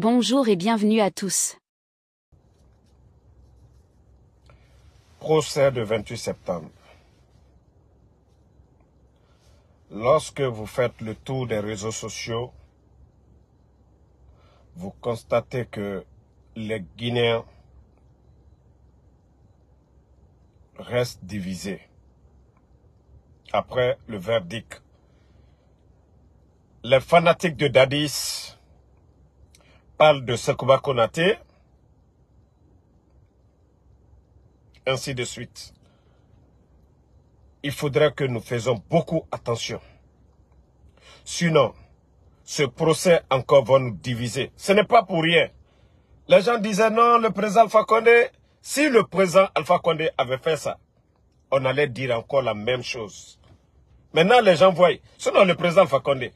Bonjour et bienvenue à tous. Procès du 28 septembre. Lorsque vous faites le tour des réseaux sociaux, vous constatez que les Guinéens restent divisés après le verdict. Les fanatiques de Dadis parlent de Sekouba Konaté, ainsi de suite. Il faudrait que nous fassions beaucoup attention. Sinon, ce procès encore va nous diviser. Ce n'est pas pour rien. Les gens disaient non, le président Alpha Condé, si le président Alpha Condé avait fait ça, on allait dire encore la même chose. Maintenant, les gens voient, sinon le président Alpha Condé,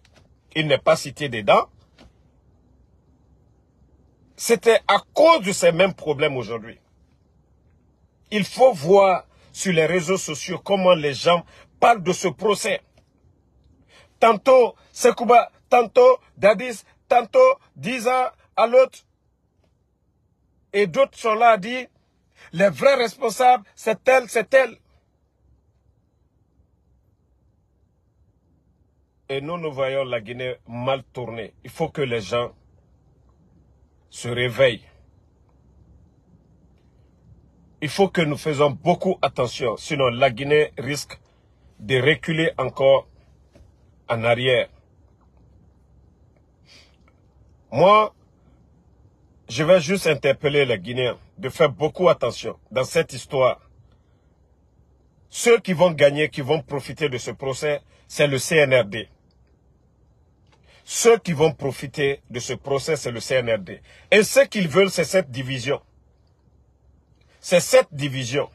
il n'est pas cité dedans. C'était à cause de ces mêmes problèmes aujourd'hui. Il faut voir sur les réseaux sociaux comment les gens parlent de ce procès. Tantôt Sekouba, tantôt Dadis, tantôt Diza à l'autre. Et d'autres sont là à dire, les vrais responsables, c'est tel, c'est tel. Et nous voyons la Guinée mal tournée. Il faut que les gens se réveillent. Il faut que nous fassions beaucoup attention, sinon la Guinée risque de reculer encore en arrière. Moi, je vais juste interpeller les Guinéens de faire beaucoup attention dans cette histoire. Ceux qui vont gagner, qui vont profiter de ce procès, c'est le CNRD. Ceux qui vont profiter de ce procès, c'est le CNRD. Et ce qu'ils veulent, c'est cette division. C'est cette division.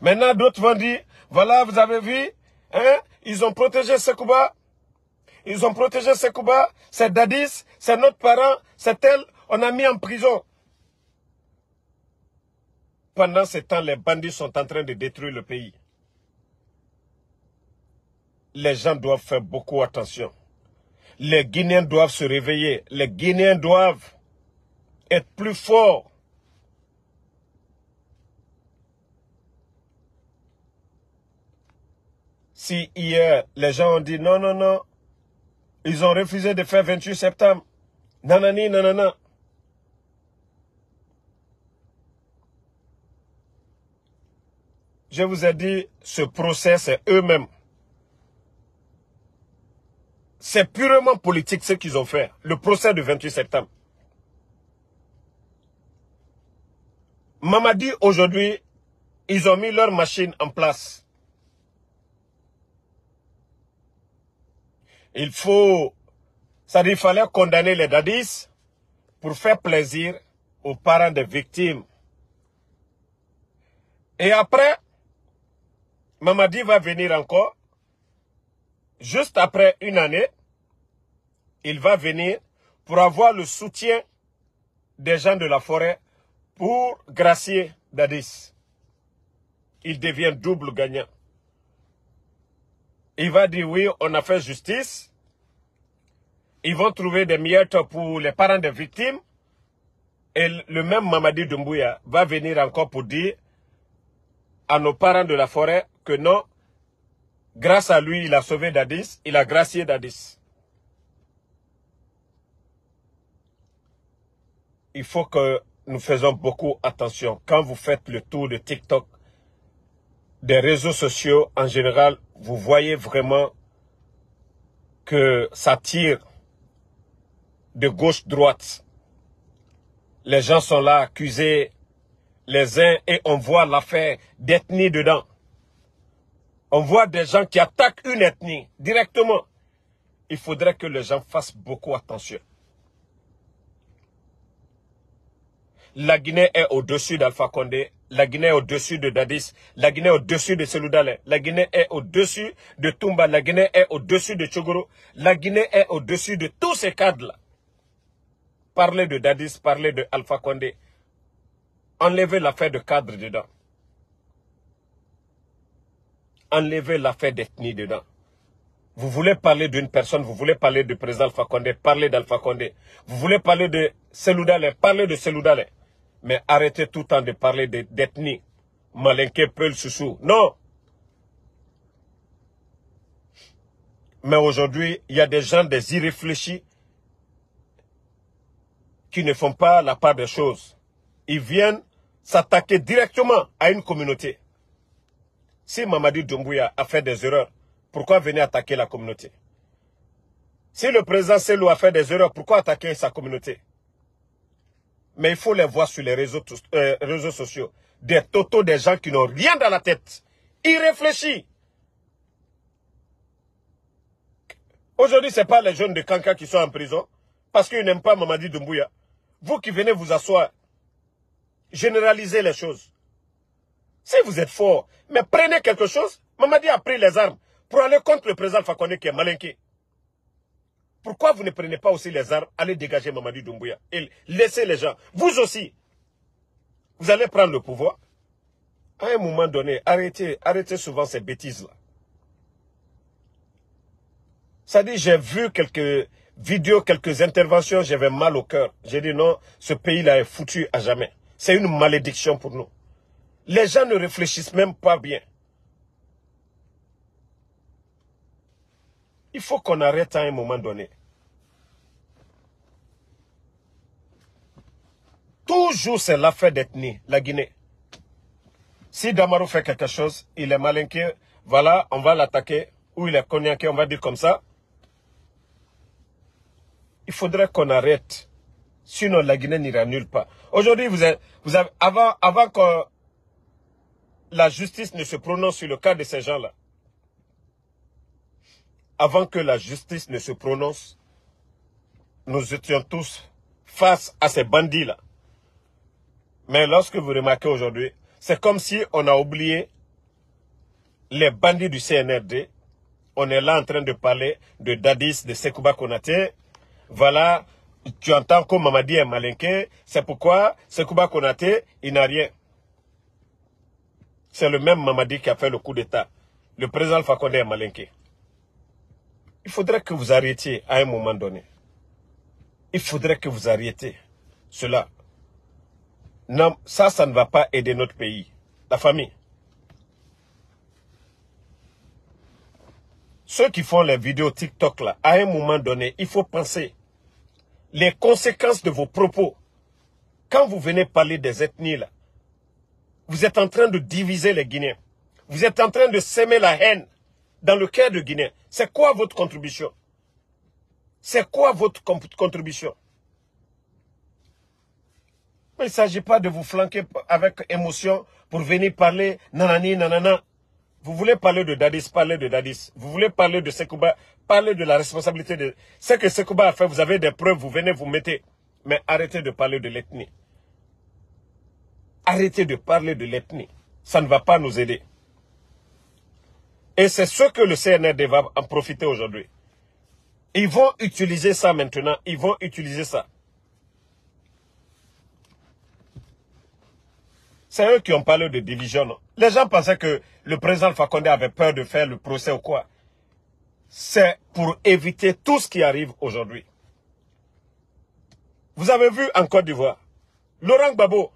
Maintenant, d'autres vont dire, voilà, vous avez vu, hein, ils ont protégé Sekouba. Ils ont protégé Sekouba, c'est Dadis, c'est notre parent, c'est elle, on a mis en prison. Pendant ce temps, les bandits sont en train de détruire le pays. Les gens doivent faire beaucoup attention. Les Guinéens doivent se réveiller. Les Guinéens doivent être plus forts. Si hier, les gens ont dit non, non, non, ils ont refusé de faire 28 septembre. Nanani, nanana. Je vous ai dit, ce procès, c'est eux-mêmes. C'est purement politique ce qu'ils ont fait. Le procès du 28 septembre. Mamadi, aujourd'hui, ils ont mis leur machine en place. Il fallait condamner les Dadis pour faire plaisir aux parents des victimes. Et après, Mamadi va venir encore. Juste après une année, il va venir pour avoir le soutien des gens de la forêt pour gracier Dadis. Il devient double gagnant. Il va dire oui, on a fait justice. Ils vont trouver des miettes pour les parents des victimes. Et le même Mamadi Doumbouya va venir encore pour dire à nos parents de la forêt que non, grâce à lui, il a sauvé Dadis, il a gracié Dadis. Il faut que nous fassions beaucoup attention. Quand vous faites le tour de TikTok, des réseaux sociaux en général, vous voyez vraiment que ça tire de gauche-droite. Les gens sont là accusés les uns et on voit l'affaire d'ethnie dedans. On voit des gens qui attaquent une ethnie directement. Il faudrait que les gens fassent beaucoup attention. La Guinée est au-dessus d'Alpha Condé. La Guinée est au-dessus de Dadis. La Guinée est au-dessus de Seloudalé. La Guinée est au-dessus de Toumba. La Guinée est au-dessus de Tchogoro. La Guinée est au-dessus de tous ces cadres-là. Parler de Dadis, parler de Alpha Condé. Enlevez l'affaire de cadre dedans. Enlevez l'affaire d'ethnie dedans. Vous voulez parler d'une personne, vous voulez parler du président Alpha Condé, parlez d'Alpha Condé. Vous voulez parler de Seloudalé, parlez de Seloudalé. Mais arrêtez tout le temps de parler d'ethnie. Malinké, Peul, Soussou. Non. Mais aujourd'hui, il y a des gens, des irréfléchis, qui ne font pas la part des choses. Ils viennent s'attaquer directement à une communauté. Si Mamadi Doumbouya a fait des erreurs, pourquoi venir attaquer la communauté? Si le président Selou a fait des erreurs, pourquoi attaquer sa communauté? Mais il faut les voir sur les réseaux sociaux. Des totaux, des gens qui n'ont rien dans la tête. Irréfléchis. Aujourd'hui, ce n'est pas les jeunes de Kanka qui sont en prison parce qu'ils n'aiment pas Mamadi Doumbouya. Vous qui venez vous asseoir, généralisez les choses. Si vous êtes fort, mais prenez quelque chose. Mamadi a pris les armes pour aller contre le président Alpha Condé qui est malinqué. Pourquoi vous ne prenez pas aussi les armes, allez dégager Mamadi Doumbouya et laissez les gens. Vous aussi, vous allez prendre le pouvoir. À un moment donné, arrêtez souvent ces bêtises-là. Ça dit, j'ai vu quelques vidéos, quelques interventions, j'avais mal au cœur. J'ai dit non, ce pays-là est foutu à jamais. C'est une malédiction pour nous. Les gens ne réfléchissent même pas bien. Il faut qu'on arrête à un moment donné. Toujours c'est l'affaire d'ethnie, la Guinée. Si Damaro fait quelque chose, il est malinqué, voilà, on va l'attaquer. Ou il est cognaqué, on va dire comme ça. Il faudrait qu'on arrête. Sinon, la Guinée n'ira nulle part. Aujourd'hui, avant que la justice ne se prononce sur le cas de ces gens-là, avant que la justice ne se prononce, nous étions tous face à ces bandits-là. Mais lorsque vous remarquez aujourd'hui, c'est comme si on a oublié les bandits du CNRD. On est là en train de parler de Dadis, de Sekouba Konaté. Voilà, tu entends que Mamadi est malinqué. C'est pourquoi Sekouba Konaté, il n'a rien. C'est le même Mamadi qui a fait le coup d'État. Le président Alpha Condé est malinqué. Il faudrait que vous arrêtiez à un moment donné. Il faudrait que vous arrêtiez cela. Non, ça ne va pas aider notre pays. La famille. Ceux qui font les vidéos TikTok là, à un moment donné, il faut penser les conséquences de vos propos. Quand vous venez parler des ethnies là, vous êtes en train de diviser les Guinéens. Vous êtes en train de s'aimer la haine dans le cœur de Guinéens. C'est quoi votre contribution? C'est quoi votre contribution? Mais il ne s'agit pas de vous flanquer avec émotion pour venir parler nanani, nanana. Vous voulez parler de Dadis, parlez de Dadis. Vous voulez parler de Sekouba, parlez de la responsabilité de... Ce que Sekouba a fait, vous avez des preuves, vous venez vous mettez. Mais arrêtez de parler de l'ethnie. Arrêtez de parler de l'ethnie. Ça ne va pas nous aider. Et c'est ce que le CNRD va en profiter aujourd'hui. Ils vont utiliser ça maintenant. Ils vont utiliser ça. C'est eux qui ont parlé de division. Non? Les gens pensaient que le président Alpha Condé avait peur de faire le procès ou quoi. C'est pour éviter tout ce qui arrive aujourd'hui. Vous avez vu en Côte d'Ivoire, Laurent Gbagbo,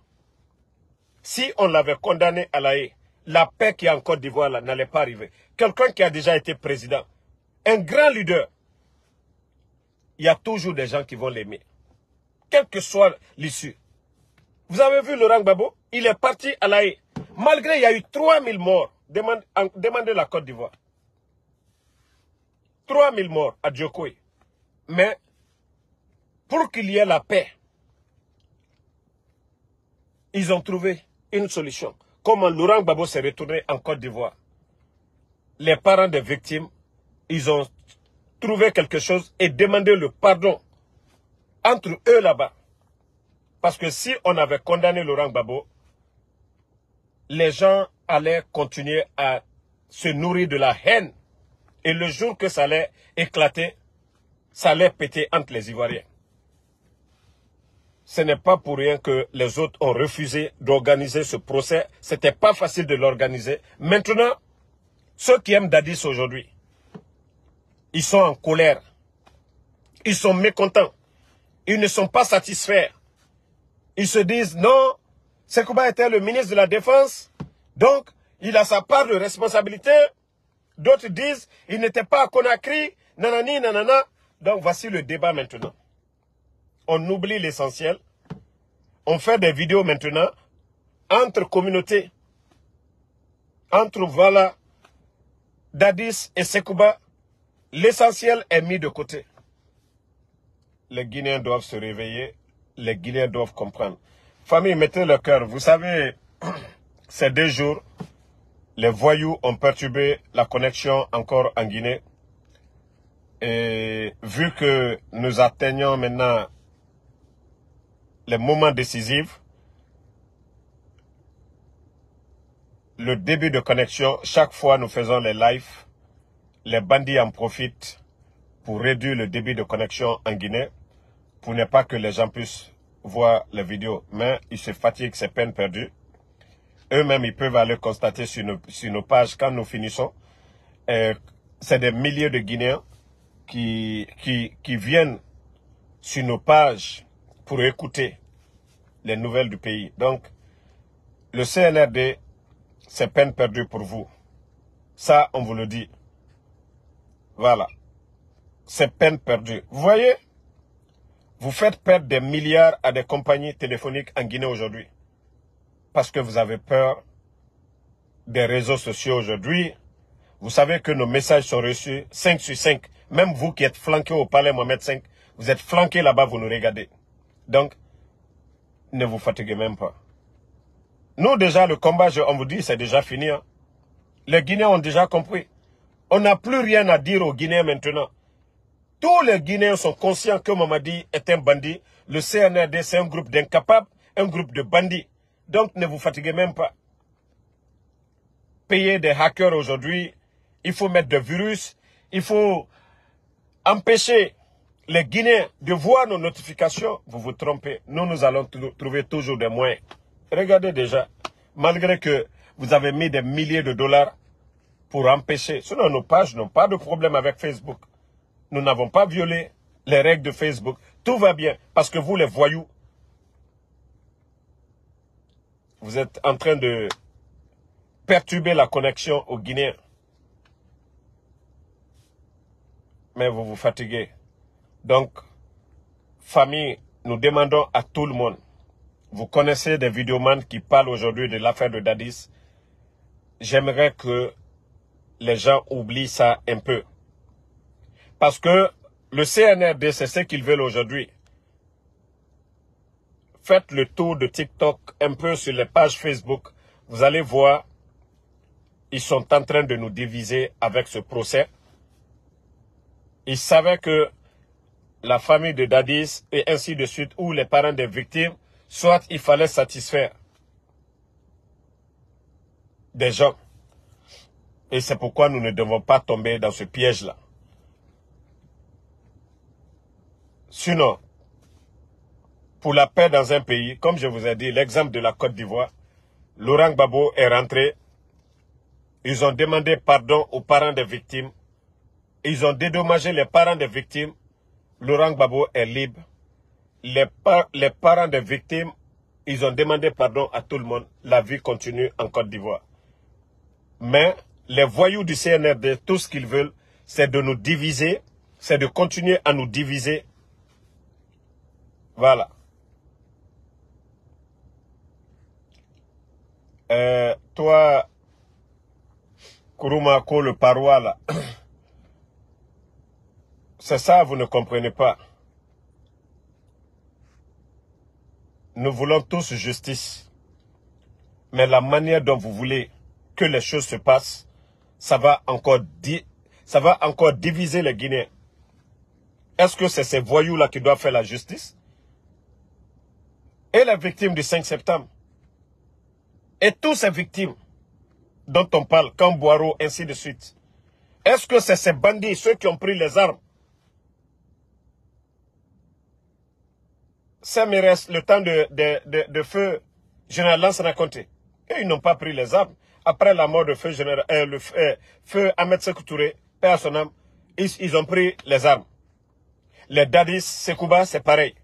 si on l'avait condamné à la haie, la paix qui est en Côte d'Ivoire là n'allait pas arriver. Quelqu'un qui a déjà été président, un grand leader, il y a toujours des gens qui vont l'aimer. Quelle que soit l'issue. Vous avez vu Laurent Gbagbo, il est parti à la haie. Malgré il y a eu 3000 morts, demandez la Côte d'Ivoire. 3000 morts à Djokoui. Mais pour qu'il y ait la paix, ils ont trouvé une solution. Comment Laurent Gbagbo s'est retourné en Côte d'Ivoire. Les parents des victimes, ils ont trouvé quelque chose et demandé le pardon entre eux là-bas. Parce que si on avait condamné Laurent Gbagbo, les gens allaient continuer à se nourrir de la haine. Et le jour que ça allait éclater, ça allait péter entre les Ivoiriens. Ce n'est pas pour rien que les autres ont refusé d'organiser ce procès. Ce n'était pas facile de l'organiser. Maintenant, ceux qui aiment Dadis aujourd'hui, Ils sont en colère. Ils sont mécontents. Ils ne sont pas satisfaits. Ils se disent, non, Sekouba était le ministre de la Défense, donc il a sa part de responsabilité. D'autres disent, il n'était pas à Conakry, nanani, nanana. Donc voici le débat maintenant. On oublie l'essentiel. On fait des vidéos maintenant entre communautés. Entre, voilà, Dadis et Sekouba. L'essentiel est mis de côté. Les Guinéens doivent se réveiller. Les Guinéens doivent comprendre. Famille, mettez le cœur. Vous savez, ces 2 jours, les voyous ont perturbé la connexion encore en Guinée. Et vu que nous atteignons maintenant les moments décisifs, le début de connexion, chaque fois nous faisons les lives, les bandits en profitent pour réduire le débit de connexion en Guinée, pour ne pas que les gens puissent voir les vidéos. Mais ils se fatiguent, c'est peine perdue. Eux-mêmes, ils peuvent aller constater sur nos pages quand nous finissons. C'est des milliers de Guinéens qui viennent sur nos pages pour écouter les nouvelles du pays. Donc, le CNRD, c'est peine perdue pour vous. Ça, on vous le dit. Voilà. C'est peine perdue. Vous voyez, vous faites perdre des milliards à des compagnies téléphoniques en Guinée aujourd'hui. Parce que vous avez peur des réseaux sociaux aujourd'hui. Vous savez que nos messages sont reçus 5 sur 5. Même vous qui êtes flanqué au palais Mohamed V, vous êtes flanqué là-bas, vous nous regardez. Donc, ne vous fatiguez même pas. Nous, déjà, le combat, on vous dit, c'est déjà fini. Hein. Les Guinéens ont déjà compris. On n'a plus rien à dire aux Guinéens maintenant. Tous les Guinéens sont conscients que Mamadi est un bandit. Le CNRD, c'est un groupe d'incapables, un groupe de bandits. Donc, ne vous fatiguez même pas. Payer des hackers aujourd'hui, il faut mettre des virus, il faut empêcher les Guinéens de voir nos notifications. Vous vous trompez. Nous allons trouver toujours des moyens. Regardez déjà, malgré que vous avez mis des milliers de dollars pour empêcher. Sinon, nos pages n'ont pas de problème avec Facebook. Nous n'avons pas violé les règles de Facebook. Tout va bien. Parce que vous, les voyous, vous êtes en train de perturber la connexion aux Guinéens. Mais vous vous fatiguez. Donc, famille, nous demandons à tout le monde. Vous connaissez des vidéomans qui parlent aujourd'hui de l'affaire de Dadis. J'aimerais que les gens oublient ça un peu. Parce que le CNRD, c'est ce qu'ils veulent aujourd'hui. Faites le tour de TikTok un peu sur les pages Facebook. Vous allez voir, ils sont en train de nous diviser avec ce procès. Ils savaient que la famille de Dadis et ainsi de suite, ou les parents des victimes, soit il fallait satisfaire des gens. Et c'est pourquoi nous ne devons pas tomber dans ce piège-là. Sinon, pour la paix dans un pays, comme je vous ai dit, l'exemple de la Côte d'Ivoire, Laurent Gbagbo est rentré. Ils ont demandé pardon aux parents des victimes. Ils ont dédommagé les parents des victimes. Laurent Gbagbo est libre. Les parents des victimes, ils ont demandé pardon à tout le monde. La vie continue en Côte d'Ivoire. Mais les voyous du CNRD, tout ce qu'ils veulent, c'est de nous diviser, c'est de continuer à nous diviser. Voilà. Toi, Kouroumako, le parois, là, c'est ça, vous ne comprenez pas. Nous voulons tous justice. Mais la manière dont vous voulez que les choses se passent, ça va encore diviser les Guinéens. Est-ce que c'est ces voyous-là qui doivent faire la justice? Et les victimes du 5 septembre? Et tous ces victimes dont on parle, comme Boiro, ainsi de suite. Est-ce que c'est ces bandits, ceux qui ont pris les armes? Ça me reste le temps de feu général Lansana Conté. Et ils n'ont pas pris les armes. Après la mort de feu général, feu Ahmed Sékou Touré, père à son âme, ils ont pris les armes. Les Dadis, Sekouba, c'est pareil.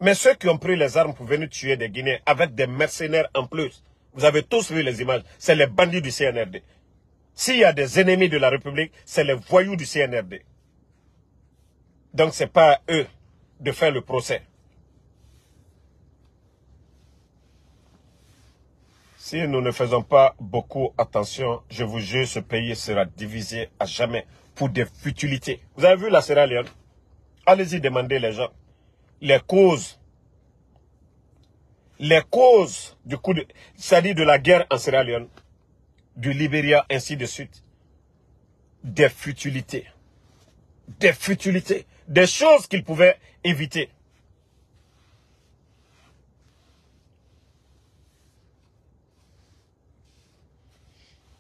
Mais ceux qui ont pris les armes pour venir tuer des Guinéens avec des mercenaires en plus, vous avez tous vu les images, c'est les bandits du CNRD. S'il y a des ennemis de la République, c'est les voyous du CNRD. Donc ce n'est pas à eux de faire le procès. Si nous ne faisons pas beaucoup attention, je vous jure, ce pays sera divisé à jamais pour des futilités. Vous avez vu la Sierra Leone? Allez-y demander les gens. Les causes du coup de, c'est-à-dire de la guerre en Sierra Leone, du Libéria, ainsi de suite. Des futilités. Des futilités. Des choses qu'ils pouvaient éviter.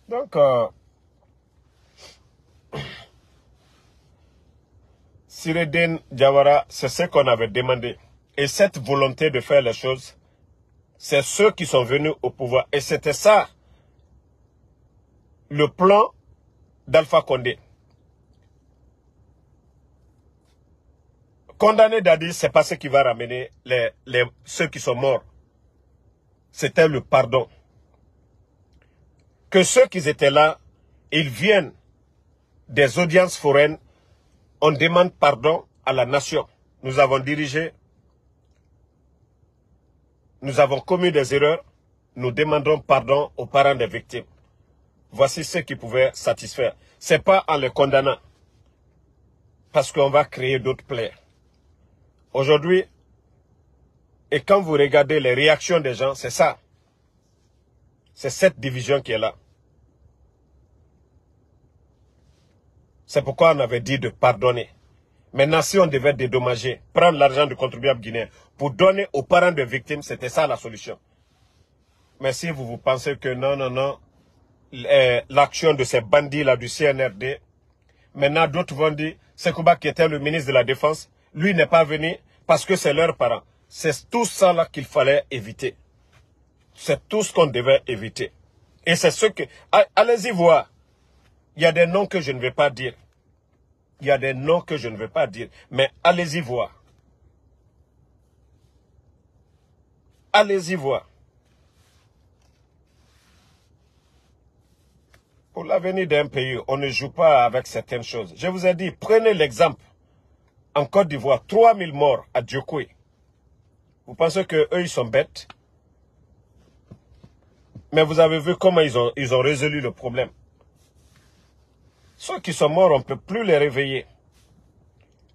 Donc, Siredine Diawara, c'est ce qu'on avait demandé. Et cette volonté de faire les choses, c'est ceux qui sont venus au pouvoir. Et c'était ça, le plan d'Alpha Condé. Condamner Dadi, c'est pas ce qui va ramener ceux qui sont morts. C'était le pardon. Que ceux qui étaient là, ils viennent des audiences foraines, on demande pardon à la nation. Nous avons dirigé, nous avons commis des erreurs, nous demandons pardon aux parents des victimes. Voici ce qui pouvait satisfaire. Ce n'est pas en les condamnant, parce qu'on va créer d'autres plaies. Aujourd'hui, et quand vous regardez les réactions des gens, c'est ça. C'est cette division qui est là. C'est pourquoi on avait dit de pardonner. Maintenant, si on devait dédommager, prendre l'argent du contribuable guinéen pour donner aux parents des victimes, c'était ça la solution. Mais si vous pensez que non, l'action de ces bandits-là du CNRD, maintenant d'autres vont dire, Sekouba qui était le ministre de la Défense, lui n'est pas venu parce que c'est leurs parents. C'est tout ça là qu'il fallait éviter. C'est tout ce qu'on devait éviter. Et c'est ce que... Allez-y voir. Il y a des noms que je ne vais pas dire. Il y a des noms que je ne vais pas dire. Mais allez-y voir. Allez-y voir. Pour l'avenir d'un pays, on ne joue pas avec certaines choses. Je vous ai dit, prenez l'exemple. En Côte d'Ivoire, 3000 morts à Djokoué. Vous pensez qu'eux, ils sont bêtes? Mais vous avez vu comment ils ont résolu le problème. Ceux qui sont morts, on ne peut plus les réveiller.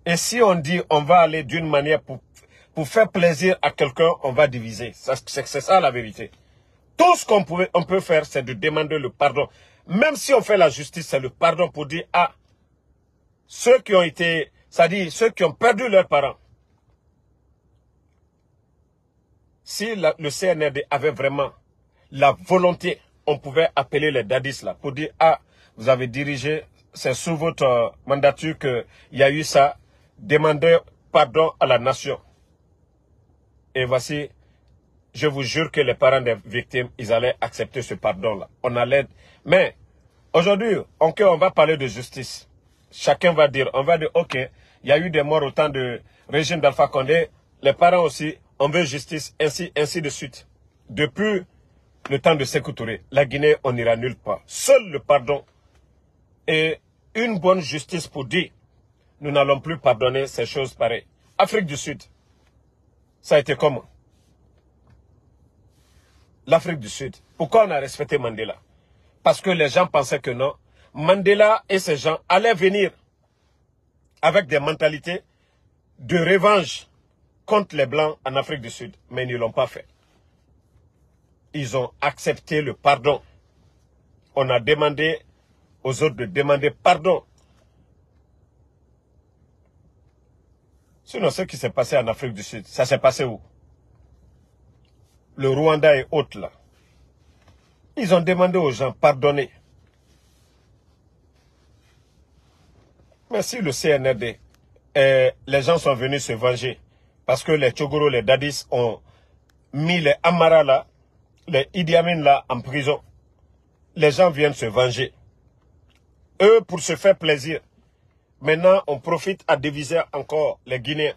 Et si on dit on va aller d'une manière pour faire plaisir à quelqu'un, on va diviser. C'est ça la vérité. Tout ce qu'on peut faire, c'est de demander le pardon. Même si on fait la justice, c'est le pardon pour dire, ah, ceux qui ont été, c'est-à-dire ceux qui ont perdu leurs parents. Si le CNRD avait vraiment la volonté, on pouvait appeler les dadis là pour dire, ah, vous avez dirigé, c'est sous votre mandature qu'il y a eu ça, demandez pardon à la nation. Et voici, je vous jure que les parents des victimes, ils allaient accepter ce pardon-là. On allait... Mais aujourd'hui, on va parler de justice. Chacun va dire, ok, il y a eu des morts au temps du régime d'Alpha Condé, les parents aussi, on veut justice, ainsi de suite. Depuis le temps de Sékou Touré, la Guinée, on n'ira nulle part. Seul le pardon et une bonne justice pour dire, nous n'allons plus pardonner ces choses pareilles. Afrique du Sud, ça a été comment? L'Afrique du Sud. Pourquoi on a respecté Mandela? Parce que les gens pensaient que non. Mandela et ces gens allaient venir avec des mentalités de revanche contre les Blancs en Afrique du Sud. Mais ils ne l'ont pas fait. Ils ont accepté le pardon. On a demandé aux autres de demander pardon. Sinon, ce qui s'est passé en Afrique du Sud, ça s'est passé où? Le Rwanda et autres là. Ils ont demandé aux gens pardonner. Mais si le CNRD, les gens sont venus se venger, parce que les Tchogoro, les Dadis ont mis les Amara là, les Idi Amin là en prison. Les gens viennent se venger. Eux, pour se faire plaisir. Maintenant, on profite à diviser encore les Guinéens.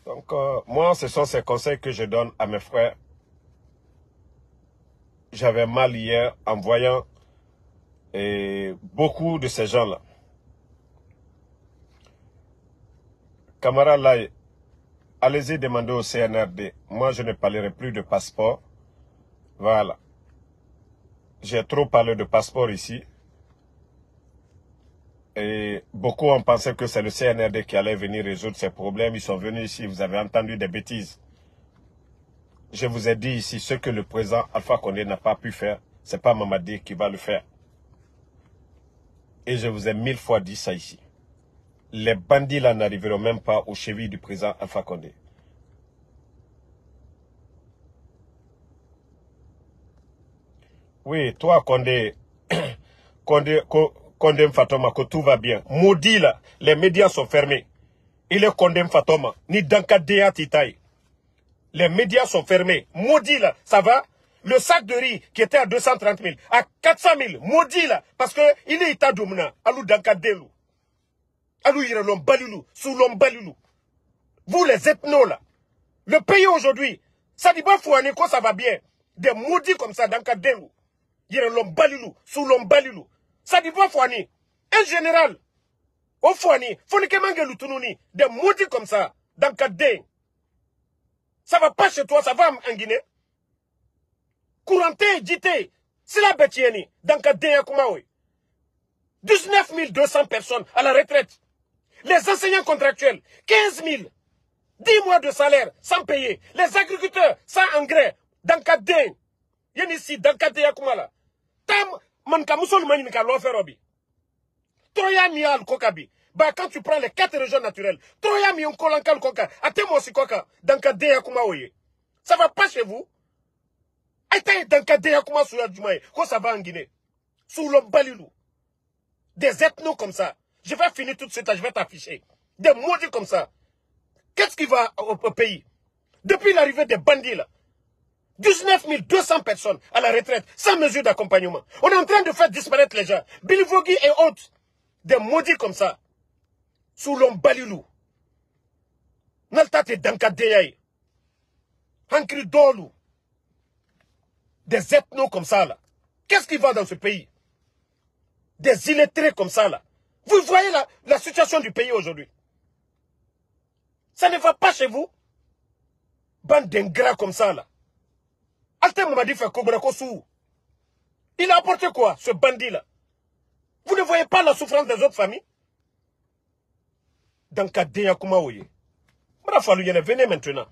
Donc, moi, ce sont ces conseils que je donne à mes frères. J'avais mal hier en voyant beaucoup de ces gens-là. Camarades là, allez-y demander au CNRD. Moi, je ne parlerai plus de passeport. Voilà. J'ai trop parlé de passeport ici. Et beaucoup ont pensé que c'est le CNRD qui allait venir résoudre ces problèmes. Ils sont venus ici, vous avez entendu des bêtises. Je vous ai dit ici, ce que le président Alpha Condé n'a pas pu faire, ce n'est pas Mamadi qui va le faire. Et je vous ai 1000 fois dit ça ici. Les bandits là n'arriveront même pas aux chevilles du président Alpha Condé. Oui, toi Condé, Condé Fatoma, que tout va bien. Maudit là, les médias sont fermés. Il est Condé Fatoma, ni Dankadea Titaï. Les médias sont fermés. Maudit là, ça va? Le sac de riz qui était à 230 000, à 400 000, maudit là, parce que il est Ita Doumna, Alou Dankadelu. Alou Irelom Balilou, Soulom Balilou. Vous les ethnos là, le pays aujourd'hui, ça dit pas Fouane quand ça va bien. Des maudits comme ça, Dankadelu. Irelom Balilou, Soulom Balilou. Ça dit pas Fouane. Un général, au Fouane, Fonikemangelou Tounouni, des maudits comme ça, Dankadelu. Ça va pas chez toi, ça va en Guinée. Couranté, dité, c'est la bêtienne, dans Kadéa Koumaoui. 19 200 personnes à la retraite. Les enseignants contractuels, 15 000. 10 mois de salaire sans payer. Les agriculteurs sans engrais. Dans Kadéa. Yen ici, dans Kadéa Koumala. Tam, manka musulmani nika l'oferobi. Troya mial kokabi. Bah, quand tu prends les 4 régions naturelles, Troya mi kolanka koka, atemo si koka, dans Kadéa Koumaoui. Ça va pas chez vous? Dans Kadéa Kouma sous la Dumaï, quand ça va en Guinée. Sous l'Ombalilou. Des ethnos comme ça. Je vais finir tout de suite, je vais t'afficher. Des maudits comme ça. Qu'est-ce qui va au pays? Depuis l'arrivée des bandits là. 19 200 personnes à la retraite, sans mesure d'accompagnement. On est en train de faire disparaître les gens. Bilivogui et autres. Des maudits comme ça. Sous l'Ombalilou. Naltate Dankadéaï. Hankri Dolou. Des ethnos comme ça là. Qu'est-ce qui va dans ce pays? Des illettrés comme ça là. Vous voyez la situation du pays aujourd'hui. Ça ne va pas chez vous? Bande d'ingrats comme ça là. Altem m'a dit fait Kobrakosu. Il a apporté quoi, ce bandit là? Vous ne voyez pas la souffrance des autres familles? Dans Kadéa Koumaouye. Venez maintenant.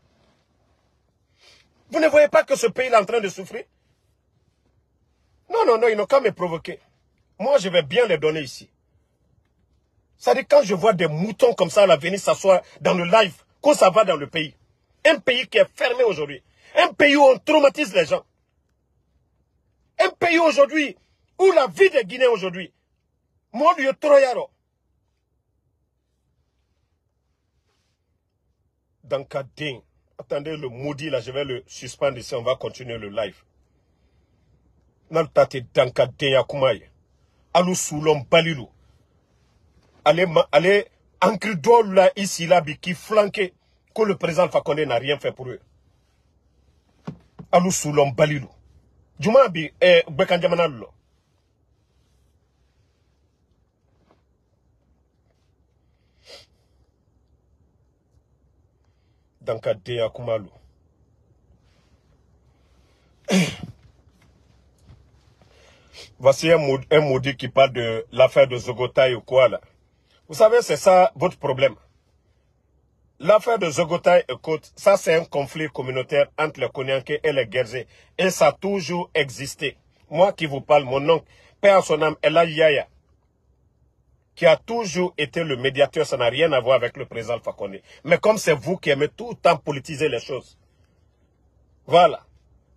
Vous ne voyez pas que ce pays est en train de souffrir? Non, ils n'ont qu'à me provoquer. Moi, je vais bien les donner ici. Ça dit, quand je vois des moutons comme ça là, venir s'asseoir dans le live, quand ça va dans le pays. Un pays qui est fermé aujourd'hui. Un pays où on traumatise les gens. Un pays aujourd'hui où la vie des Guinéens aujourd'hui. Moi, je troyaro. Dans Kadin. Attendez le maudit là, je vais le suspendre ici, on va continuer le live. Naltate Dankadéa Koumaye. Alou Soulom Balilou. Allez, Ankridol là, ici, là, qui flanqué, que le président Fakonde n'a rien fait pour eux. Alou Soulom Balilou. Jumabi, Bekanjamanalo. Dankadéa Koumalou. Voici un maudit qui parle de l'affaire de Zogotaï ou quoi là. Vous savez, c'est ça votre problème. L'affaire de Zogotaï et Côte, ça c'est un conflit communautaire entre les Konyanké et les Guerzé. Et ça a toujours existé. Moi qui vous parle, mon oncle, père à son âme, Ella Yaya, qui a toujours été le médiateur, ça n'a rien à voir avec le président Alpha Condé. Mais comme c'est vous qui aimez tout le temps politiser les choses. Voilà.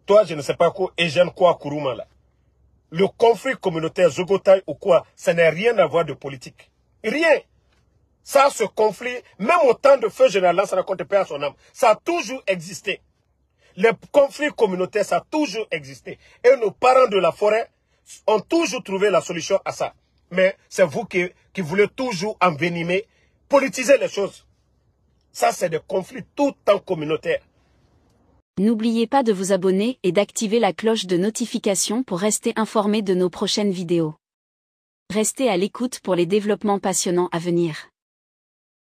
Toi, je ne sais pas quoi, Eugène quoi, Kourouma là. Le conflit communautaire, Zogotaï ou quoi, ça n'a rien à voir de politique. Rien. Ça, ce conflit, même au temps de feu général, ça ne compte pas à son âme. Ça a toujours existé. Les conflits communautaires, ça a toujours existé. Et nos parents de la forêt ont toujours trouvé la solution à ça. Mais c'est vous qui voulez toujours envenimer, politiser les choses. Ça, c'est des conflits tout le temps communautaires. N'oubliez pas de vous abonner et d'activer la cloche de notification pour rester informé de nos prochaines vidéos. Restez à l'écoute pour les développements passionnants à venir.